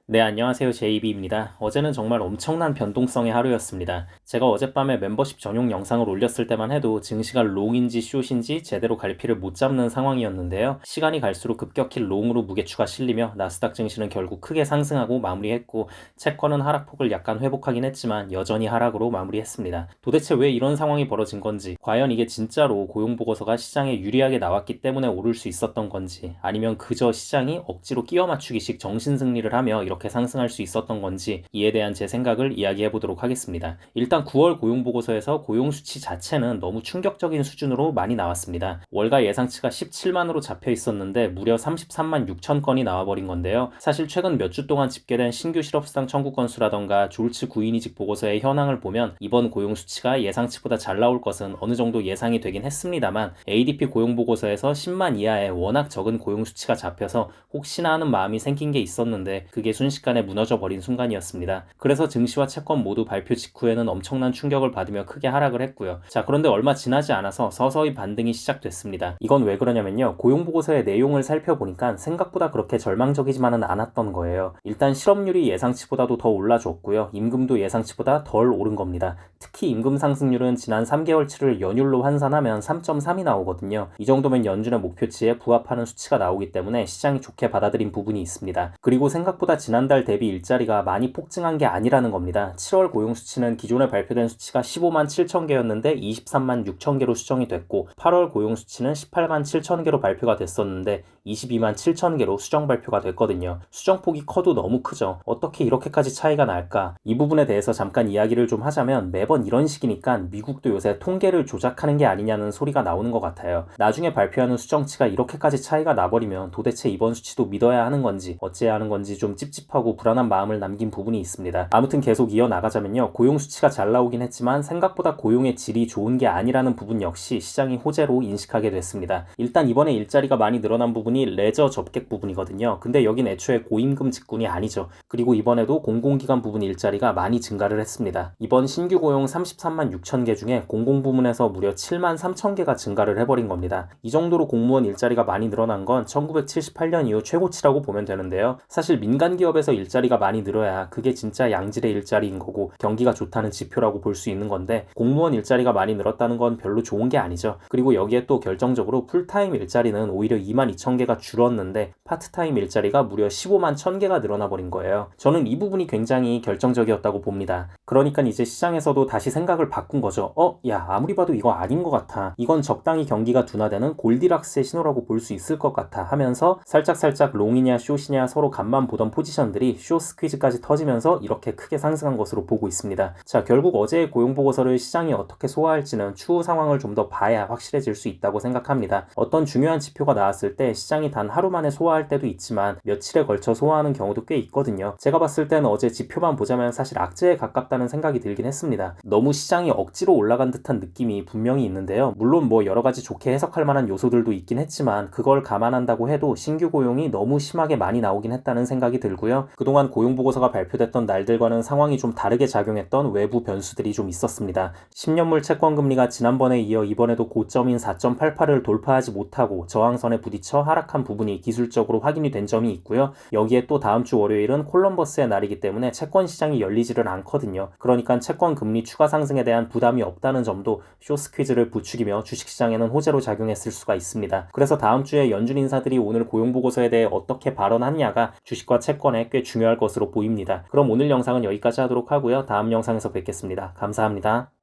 네, 안녕하세요. 제이비입니다. 어제는 정말 엄청난 변동성의 하루였습니다. 제가 어젯밤에 멤버십 전용 영상을 올렸을 때만 해도 증시가 롱인지 숏인지 제대로 갈피를 못 잡는 상황이었는데요. 시간이 갈수록 급격히 롱으로 무게추가 실리며 나스닥 증시는 결국 크게 상승하고 마무리했고, 채권은 하락폭을 약간 회복하긴 했지만 여전히 하락으로 마무리했습니다. 도대체 왜 이런 상황이 벌어진 건지, 과연 이게 진짜로 고용보고서가 시장에 유리하게 나왔기 때문에 오를 수 있었던 건지, 아니면 그저 시장이 억지로 끼워 맞추기식 정신승리를 하며 이렇게 상승할 수 있었던 건지, 이에 대한 제 생각을 이야기해 보도록 하겠습니다. 일단 9월 고용보고서에서 고용수치 자체는 너무 충격적인 수준으로 많이 나왔습니다. 월가 예상치가 17만으로 잡혀 있었는데 무려 33만 6천 건이 나와버린 건데요. 사실 최근 몇 주 동안 집계된 신규 실업수당 청구 건수라던가 졸츠 구인이직 보고서의 현황을 보면 이번 고용수치가 예상치보다 잘 나올 것은 어느 정도 예상이 되긴 했습니다만, ADP 고용보고서에서 10만 이하의 워낙 적은 고용수치가 잡혀서 혹시나 하는 마음이 생긴 게 있었는데, 그게 순식간에 무너져 버린 순간이었습니다. 그래서 증시와 채권 모두 발표 직후에는 엄청난 충격을 받으며 크게 하락을 했고요. 자, 그런데 얼마 지나지 않아서 서서히 반등이 시작됐습니다. 이건 왜 그러냐면요, 고용보고서의 내용을 살펴보니까 생각보다 그렇게 절망적이지만은 않았던 거예요. 일단 실업률이 예상치보다도 더 올라줬고요, 임금도 예상치보다 덜 오른 겁니다. 특히 임금 상승률은 지난 3개월치를 연율로 환산하면 3.3이 나오거든요. 이 정도면 연준의 목표치에 부합하는 수치가 나오기 때문에 시장이 좋게 받아들인 부분이 있습니다. 그리고 생각보다 지난달 대비 일자리가 많이 폭증한 게 아니라는 겁니다. 7월 고용 수치는 기존에 발표된 수치가 15만 7천 개였는데 23만 6천 개로 수정이 됐고, 8월 고용 수치는 18만 7천 개로 발표가 됐었는데 22만 7천 개로 수정 발표가 됐거든요. 수정폭이 커도 너무 크죠. 어떻게 이렇게까지 차이가 날까? 이 부분에 대해서 잠깐 이야기를 좀 하자면, 매번 이런 식이니까 미국도 요새 통계를 조작하는 게 아니냐는 소리가 나오는 것 같아요. 나중에 발표하는 수정치가 이렇게까지 차이가 나버리면 도대체 이번 수치도 믿어야 하는 건지 어째야 하는 건지 좀 찝찝하고 불안한 마음을 남긴 부분이 있습니다. 아무튼 계속 이어나가자면요, 고용 수치가 잘 나오긴 했지만 생각보다 고용의 질이 좋은 게 아니라는 부분 역시 시장이 호재로 인식하게 됐습니다. 일단 이번에 일자리가 많이 늘어난 부분이 레저 접객 부분이거든요. 근데 여긴 애초에 고임금 직군이 아니죠. 그리고 이번에도 공공기관 부분 일자리가 많이 증가를 했습니다. 이번 신규 고용 33만 6천 개 중에 공공부문에서 무려 7만 3천 개가 증가를 해버린 겁니다. 이 정도로 공무원 일자리가 많이 늘어난 건 1978년 이후 최고치라고 보면 되는데요. 사실 민간 기업에서 일자리가 많이 늘어야 그게 진짜 양질의 일자리인 거고 경기가 좋다는 지표라고 볼 수 있는 건데, 공무원 일자리가 많이 늘었다는 건 별로 좋은 게 아니죠. 그리고 여기에 또 결정적으로 풀타임 일자리는 오히려 2만 2천 개가 줄었는데 파트타임 일자리가 무려 15만 1천 개가 늘어나 버린 거예요. 저는 이 부분이 굉장히 결정적이었다고 봅니다. 그러니까 이제 시장에서도 다시 생각을 바꾼 거죠. 야, 아무리 봐도 이거 아닌 것 같아. 이건 적당히 경기가 둔화되는 골디락스의 신호라고 볼 수 있을 것 같아 하면서 살짝살짝 롱이냐 숏이냐 서로 간만 보던 포지션들이 숏 스퀴즈까지 터지면서 이렇게 크게 상승한 것으로 보고 있습니다. 자, 결국 어제의 고용보고서를 시장이 어떻게 소화할지는 추후 상황을 좀 더 봐야 확실해질 수 있다고 생각합니다. 어떤 중요한 지표가 나왔을 때 시장이 단 하루 만에 소화할 때도 있지만 며칠에 걸쳐 소화하는 경우도 꽤 있거든요. 제가 봤을 때는 어제 지표만 보자면 사실 악재에 가깝다는 생각이 들긴 했습니다. 너무 시장이 억지로 올라간 듯한 느낌이 분명히 있는데요. 물론 뭐 여러 가지 좋게 해석할 만한 요소들도 있긴 했지만, 그걸 감안한다고 해도 신규 고용이 너무 심하게 많이 나오긴 했다는 생각이 들고요. 그동안 고용보고서가 발표됐던 날들과는 상황이 좀 다르게 작용했던 외부 변수들이 좀 있었습니다. 10년물 채권금리가 지난번에 이어 이번에도 고점인 4.88을 돌파하지 못하고 저항선에 부딪혀 하락한 부분이 기술적으로 확인이 된 점이 있고요. 여기에 또 다음 주 월요일은 콜럼버스의 날이기 때문에 채권 시장이 열리지를 않거든요. 그러니까 채권 금리 추가 상승에 대한 부담이 없다는 점도 쇼스퀴즈를 부추기며 주식시장에는 호재로 작용했을 수가 있습니다. 그래서 다음 주에 연준 인사들이 오늘 고용보고서에 대해 어떻게 발언하느냐가 주식과 채권에 꽤 중요할 것으로 보입니다. 그럼 오늘 영상은 여기까지 하도록 하고요. 다음 영상에서 뵙겠습니다. 감사합니다.